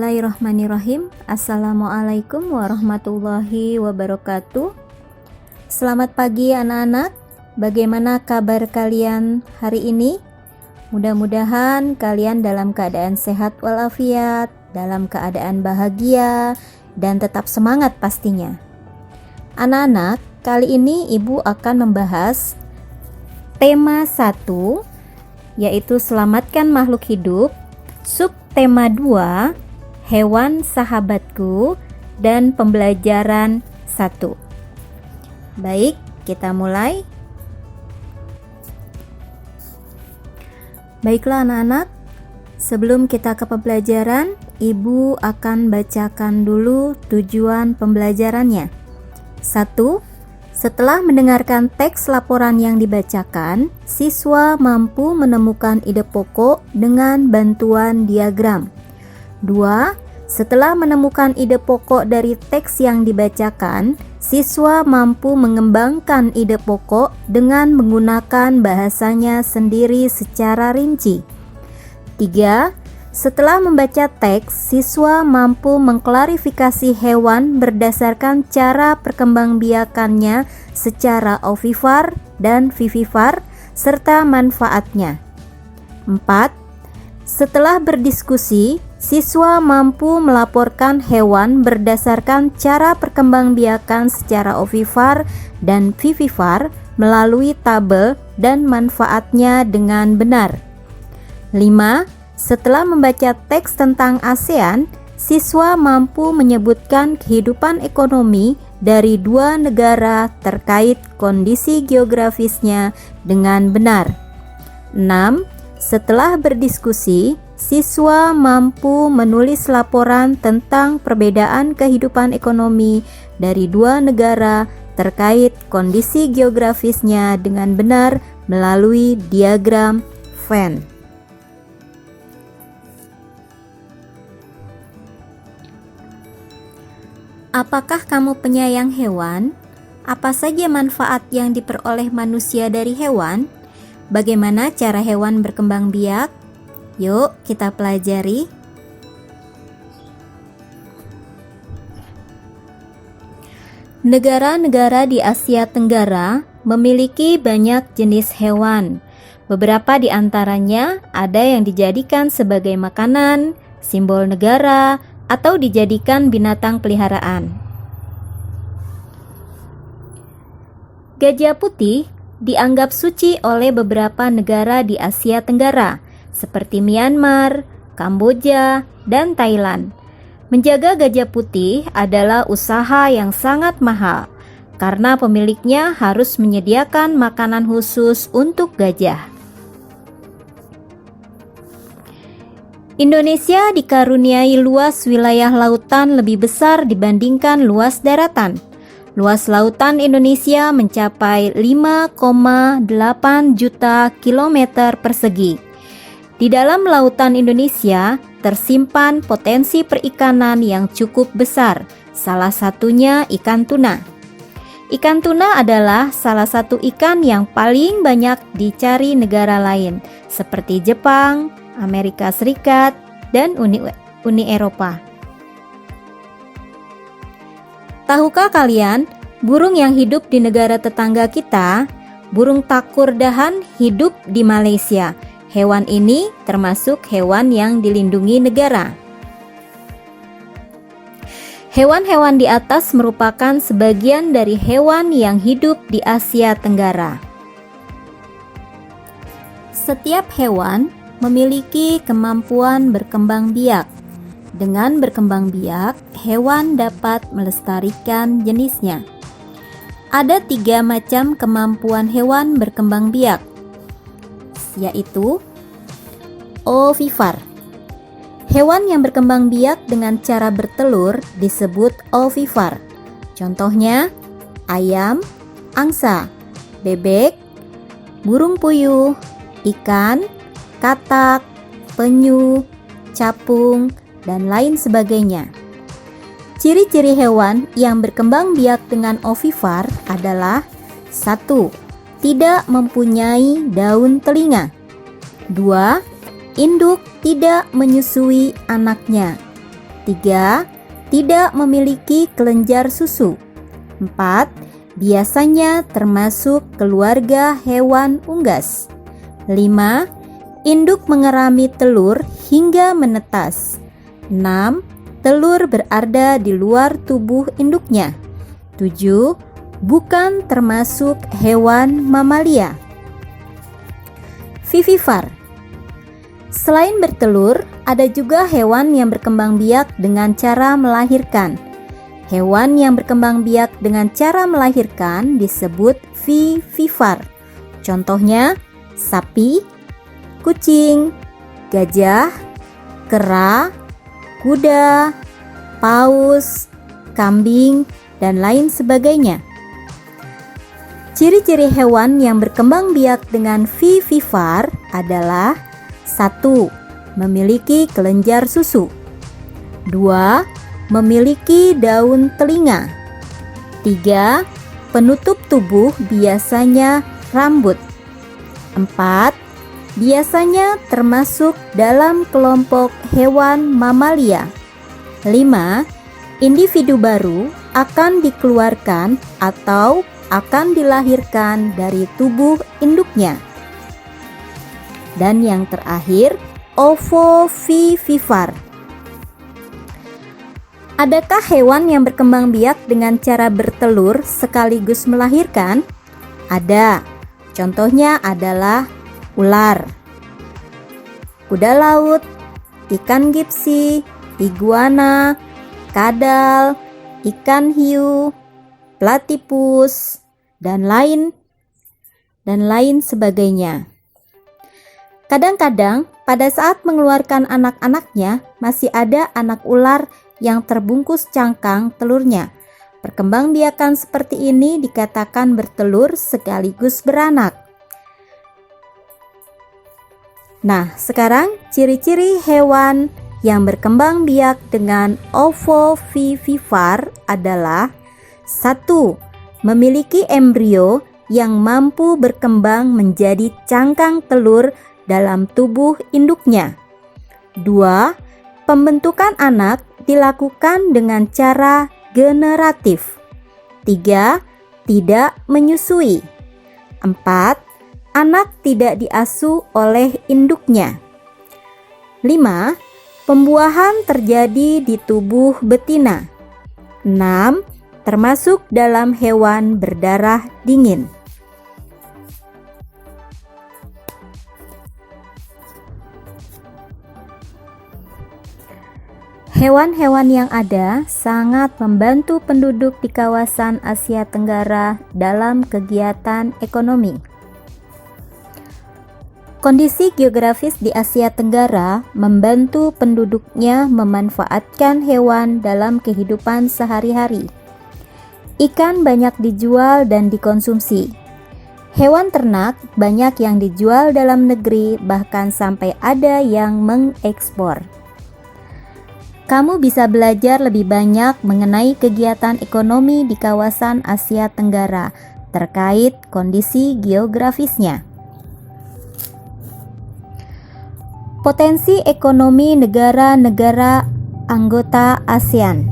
Bismillahirrahmanirrahim. Assalamualaikum warahmatullahi wabarakatuh. Selamat pagi anak-anak. Bagaimana kabar kalian hari ini? Mudah-mudahan kalian dalam keadaan sehat walafiat, dalam keadaan bahagia, dan tetap semangat pastinya. Anak-anak, kali ini Ibu akan membahas tema 1, yaitu selamatkan makhluk hidup. Subtema 2, hewan sahabatku, dan pembelajaran 1. Baik, kita mulai. Baiklah anak-anak, sebelum kita ke pembelajaran, Ibu akan bacakan dulu tujuan pembelajarannya. 1. Setelah mendengarkan teks laporan yang dibacakan, siswa mampu menemukan ide pokok dengan bantuan diagram. 2. Setelah menemukan ide pokok dari teks yang dibacakan, siswa mampu mengembangkan ide pokok dengan menggunakan bahasanya sendiri secara rinci. 3. Setelah membaca teks, siswa mampu mengklarifikasi hewan berdasarkan cara perkembangbiakannya secara ovipar dan vivipar serta manfaatnya. 4. Setelah berdiskusi, siswa mampu melaporkan hewan berdasarkan cara perkembangbiakan secara ovipar dan vivipar melalui tabel dan manfaatnya dengan benar. 5. Setelah membaca teks tentang ASEAN, siswa mampu menyebutkan kehidupan ekonomi dari dua negara terkait kondisi geografisnya dengan benar. 6. Setelah berdiskusi, siswa mampu menulis laporan tentang perbedaan kehidupan ekonomi dari dua negara terkait kondisi geografisnya dengan benar melalui diagram Venn. Apakah kamu penyayang hewan? Apa saja manfaat yang diperoleh manusia dari hewan? Bagaimana cara hewan berkembang biak? Yuk kita pelajari. Negara-negara di Asia Tenggara memiliki banyak jenis hewan. Beberapa di antaranya ada yang dijadikan sebagai makanan, simbol negara, atau dijadikan binatang peliharaan. Gajah putih dianggap suci oleh beberapa negara di Asia Tenggara, seperti Myanmar, Kamboja, dan Thailand. Menjaga gajah putih adalah usaha yang sangat mahal, karena pemiliknya harus menyediakan makanan khusus untuk gajah. Indonesia dikaruniai luas wilayah lautan lebih besar dibandingkan luas daratan. Luas lautan Indonesia mencapai 5,8 juta kilometer persegi. Di dalam lautan Indonesia tersimpan potensi perikanan yang cukup besar, salah satunya ikan tuna. Ikan tuna adalah salah satu ikan yang paling banyak dicari negara lain, seperti Jepang, Amerika Serikat, dan Uni Eropa. Tahukah kalian, burung yang hidup di negara tetangga kita, burung takur dahan hidup di Malaysia. Hewan ini termasuk hewan yang dilindungi negara. Hewan-hewan di atas merupakan sebagian dari hewan yang hidup di Asia Tenggara. Setiap hewan memiliki kemampuan berkembang biak. Dengan berkembang biak, hewan dapat melestarikan jenisnya. Ada 3 macam kemampuan hewan berkembang biak, yaitu ovipar. Hewan yang berkembang biak dengan cara bertelur disebut ovipar. Contohnya, ayam, angsa, bebek, burung puyuh, ikan, katak, penyu, capung, dan lain sebagainya. Ciri-ciri hewan yang berkembang biak dengan ovipar adalah 1. Tidak mempunyai daun telinga. 2. Induk tidak menyusui anaknya. 3. Tidak memiliki kelenjar susu. 4. Biasanya termasuk keluarga hewan unggas. 5. Induk mengerami telur hingga menetas. 6. Telur berada di luar tubuh induknya. 7. Bukan termasuk hewan mamalia. Vivipar. Selain bertelur, ada juga hewan yang berkembang biak dengan cara melahirkan. Hewan yang berkembang biak dengan cara melahirkan disebut vivipar. Contohnya, sapi, kucing, gajah, kera, kuda, paus, kambing, dan lain sebagainya. Ciri-ciri hewan yang berkembang biak dengan vivipar adalah 1. Memiliki kelenjar susu. 2. Memiliki daun telinga. 3. Penutup tubuh biasanya rambut. 4. Biasanya termasuk dalam kelompok hewan mamalia. 5. Individu baru akan dikeluarkan atau akan dilahirkan dari tubuh induknya. Dan yang terakhir, ovovivipar. Adakah hewan yang berkembang biak dengan cara bertelur sekaligus melahirkan? Ada. Contohnya adalah ular, kuda laut, ikan gipsi, iguana, kadal, ikan hiu, platypus, dan lain sebagainya. Kadang-kadang pada saat mengeluarkan anak-anaknya masih ada anak ular yang terbungkus cangkang telurnya. Perkembangbiakan seperti ini dikatakan bertelur sekaligus beranak. Nah, sekarang ciri-ciri hewan yang berkembang biak dengan ovovivipar adalah 1. Memiliki embrio yang mampu berkembang menjadi cangkang telur dalam tubuh induknya. 2. Pembentukan anak dilakukan dengan cara generatif. 3. Tidak menyusui. 4. Anak tidak diasuh oleh induknya. 5. Pembuahan terjadi di tubuh betina. 6. Termasuk dalam hewan berdarah dingin. Hewan-hewan yang ada sangat membantu penduduk di kawasan Asia Tenggara dalam kegiatan ekonomi. Kondisi geografis di Asia Tenggara membantu penduduknya memanfaatkan hewan dalam kehidupan sehari-hari. Ikan banyak dijual dan dikonsumsi. Hewan ternak banyak yang dijual dalam negeri, bahkan sampai ada yang mengekspor. Kamu bisa belajar lebih banyak mengenai kegiatan ekonomi di kawasan Asia Tenggara terkait kondisi geografisnya. Potensi ekonomi negara-negara anggota ASEAN.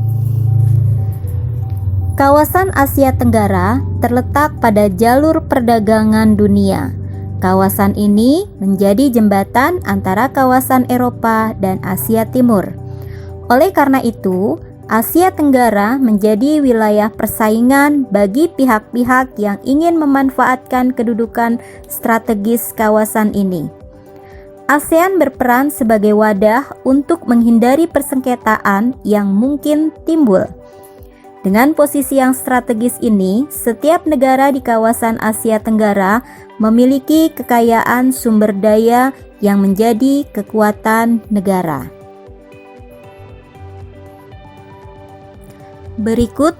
Kawasan Asia Tenggara terletak pada jalur perdagangan dunia. Kawasan ini menjadi jembatan antara kawasan Eropa dan Asia Timur. Oleh karena itu, Asia Tenggara menjadi wilayah persaingan bagi pihak-pihak yang ingin memanfaatkan kedudukan strategis kawasan ini. ASEAN berperan sebagai wadah untuk menghindari persengketaan yang mungkin timbul. Dengan posisi yang strategis ini, setiap negara di kawasan Asia Tenggara memiliki kekayaan sumber daya yang menjadi kekuatan negara. Berikut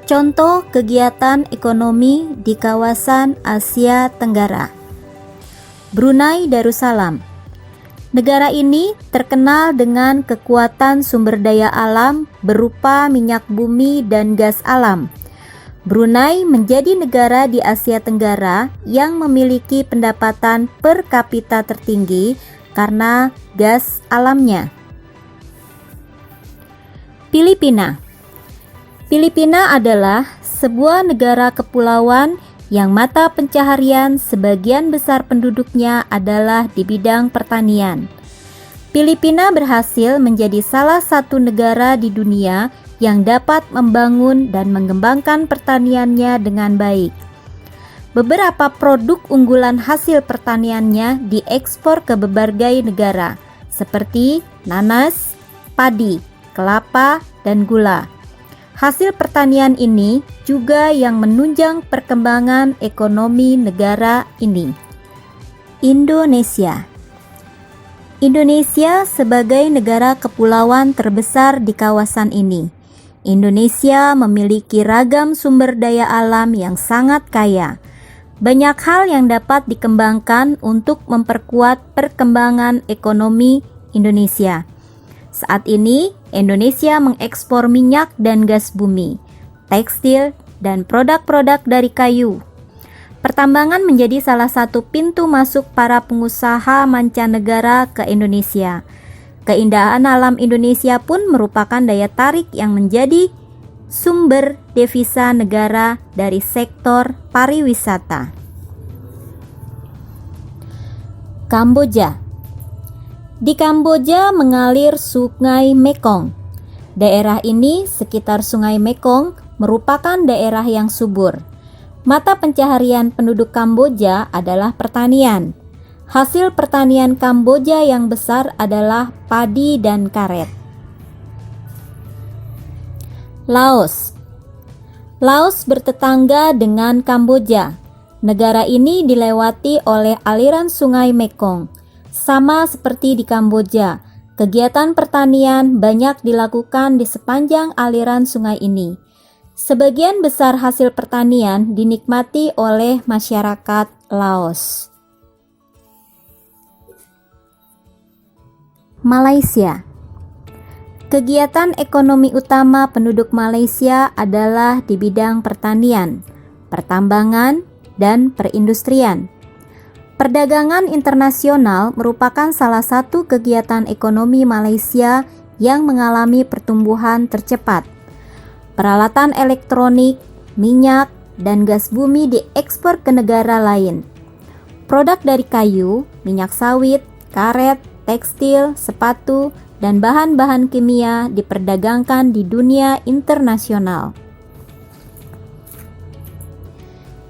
contoh kegiatan ekonomi di kawasan Asia Tenggara. Brunei Darussalam. Negara ini terkenal dengan kekuatan sumber daya alam berupa minyak bumi dan gas alam. Brunei menjadi negara di Asia Tenggara yang memiliki pendapatan per kapita tertinggi karena gas alamnya. Filipina. Filipina adalah sebuah negara kepulauan yang mata pencaharian sebagian besar penduduknya adalah di bidang pertanian. Filipina berhasil menjadi salah satu negara di dunia yang dapat membangun dan mengembangkan pertaniannya dengan baik. Beberapa produk unggulan hasil pertaniannya diekspor ke berbagai negara, seperti nanas, padi, kelapa, dan gula. Hasil pertanian ini juga yang menunjang perkembangan ekonomi negara ini. Indonesia. Indonesia sebagai negara kepulauan terbesar di kawasan ini. Indonesia memiliki ragam sumber daya alam yang sangat kaya. Banyak hal yang dapat dikembangkan untuk memperkuat perkembangan ekonomi Indonesia. Saat ini, Indonesia mengekspor minyak dan gas bumi, tekstil, dan produk-produk dari kayu. Pertambangan menjadi salah satu pintu masuk para pengusaha mancanegara ke Indonesia. Keindahan alam Indonesia pun merupakan daya tarik yang menjadi sumber devisa negara dari sektor pariwisata. Kamboja. Di Kamboja mengalir Sungai Mekong. Daerah ini sekitar Sungai Mekong merupakan daerah yang subur. Mata pencaharian penduduk Kamboja adalah pertanian. Hasil pertanian Kamboja yang besar adalah padi dan karet. Laos. Laos bertetangga dengan Kamboja. Negara ini dilewati oleh aliran Sungai Mekong. Sama seperti di Kamboja, kegiatan pertanian banyak dilakukan di sepanjang aliran sungai ini. Sebagian besar hasil pertanian dinikmati oleh masyarakat Laos. Malaysia. Kegiatan ekonomi utama penduduk Malaysia adalah di bidang pertanian, pertambangan, dan perindustrian. Perdagangan internasional merupakan salah satu kegiatan ekonomi Malaysia yang mengalami pertumbuhan tercepat. Peralatan elektronik, minyak, dan gas bumi diekspor ke negara lain. Produk dari kayu, minyak sawit, karet, tekstil, sepatu, dan bahan-bahan kimia diperdagangkan di dunia internasional.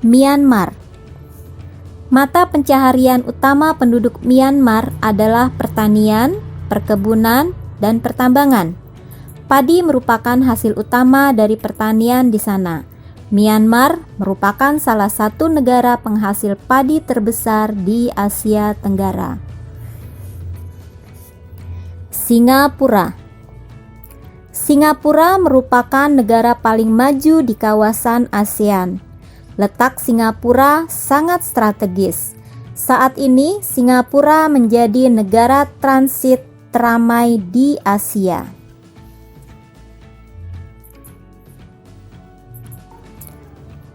Myanmar. Mata pencaharian utama penduduk Myanmar adalah pertanian, perkebunan, dan pertambangan. Padi merupakan hasil utama dari pertanian di sana. Myanmar merupakan salah satu negara penghasil padi terbesar di Asia Tenggara. Singapura. Singapura merupakan negara paling maju di kawasan ASEAN. Letak Singapura sangat strategis. Saat ini, Singapura menjadi negara transit teramai di Asia.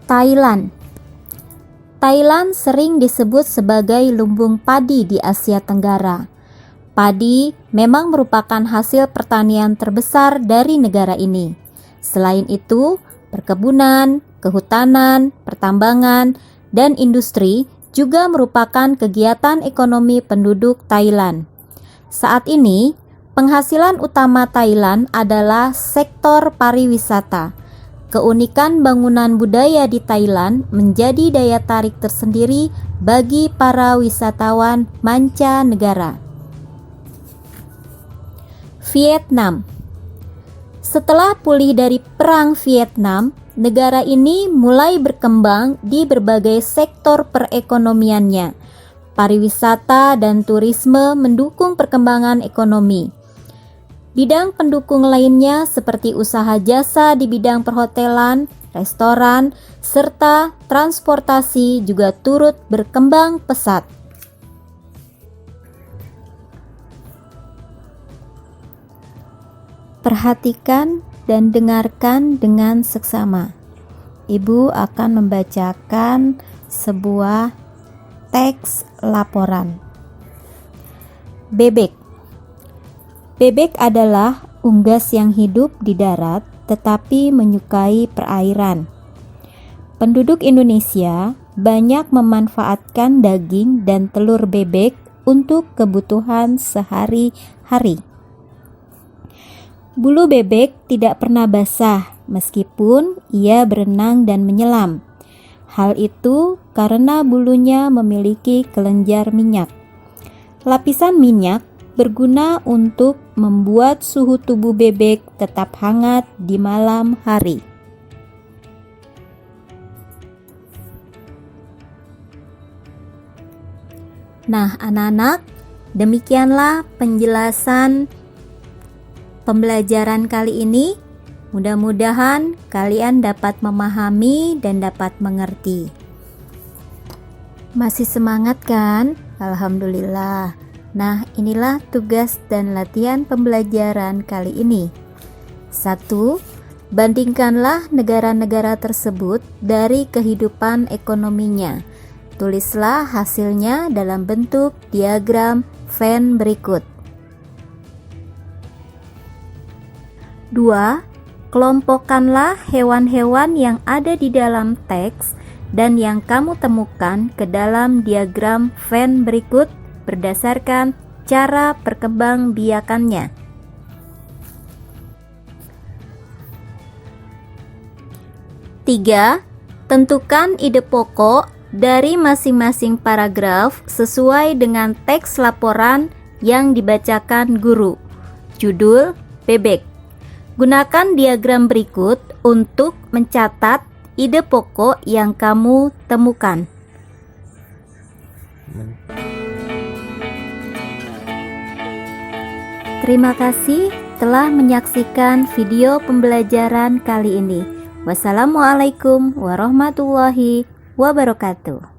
Thailand. Thailand sering disebut sebagai lumbung padi di Asia Tenggara. Padi memang merupakan hasil pertanian terbesar dari negara ini. Selain itu, perkebunan, kehutanan, pertambangan, dan industri juga merupakan kegiatan ekonomi penduduk Thailand. Saat ini, penghasilan utama Thailand adalah sektor pariwisata. Keunikan bangunan budaya di Thailand menjadi daya tarik tersendiri bagi para wisatawan mancanegara. Vietnam. Setelah pulih dari Perang Vietnam, negara ini mulai berkembang di berbagai sektor perekonomiannya. Pariwisata dan turisme mendukung perkembangan ekonomi. Bidang pendukung lainnya seperti usaha jasa di bidang perhotelan, restoran, serta transportasi juga turut berkembang pesat. Perhatikan dan dengarkan dengan seksama. Ibu akan membacakan sebuah teks laporan. Bebek. Bebek adalah unggas yang hidup di darat tetapi menyukai perairan. Penduduk Indonesia banyak memanfaatkan daging dan telur bebek untuk kebutuhan sehari-hari. Bulu bebek tidak pernah basah meskipun ia berenang dan menyelam. Hal itu karena bulunya memiliki kelenjar minyak. Lapisan minyak berguna untuk membuat suhu tubuh bebek tetap hangat di malam hari. Nah, anak-anak, demikianlah penjelasan pembelajaran kali ini. Mudah-mudahan kalian dapat memahami dan dapat mengerti. Masih semangat kan? Alhamdulillah. Nah, inilah tugas dan latihan pembelajaran kali ini. 1. Bandingkanlah negara-negara tersebut dari kehidupan ekonominya. Tulislah hasilnya dalam bentuk diagram Venn berikut. 2. Kelompokkanlah hewan-hewan yang ada di dalam teks dan yang kamu temukan ke dalam diagram Venn berikut berdasarkan cara perkembangbiakannya. 3. Tentukan ide pokok dari masing-masing paragraf sesuai dengan teks laporan yang dibacakan guru. Judul bebek. Gunakan diagram berikut untuk mencatat ide pokok yang kamu temukan. Terima kasih telah menyaksikan video pembelajaran kali ini. Wassalamualaikum warahmatullahi wabarakatuh.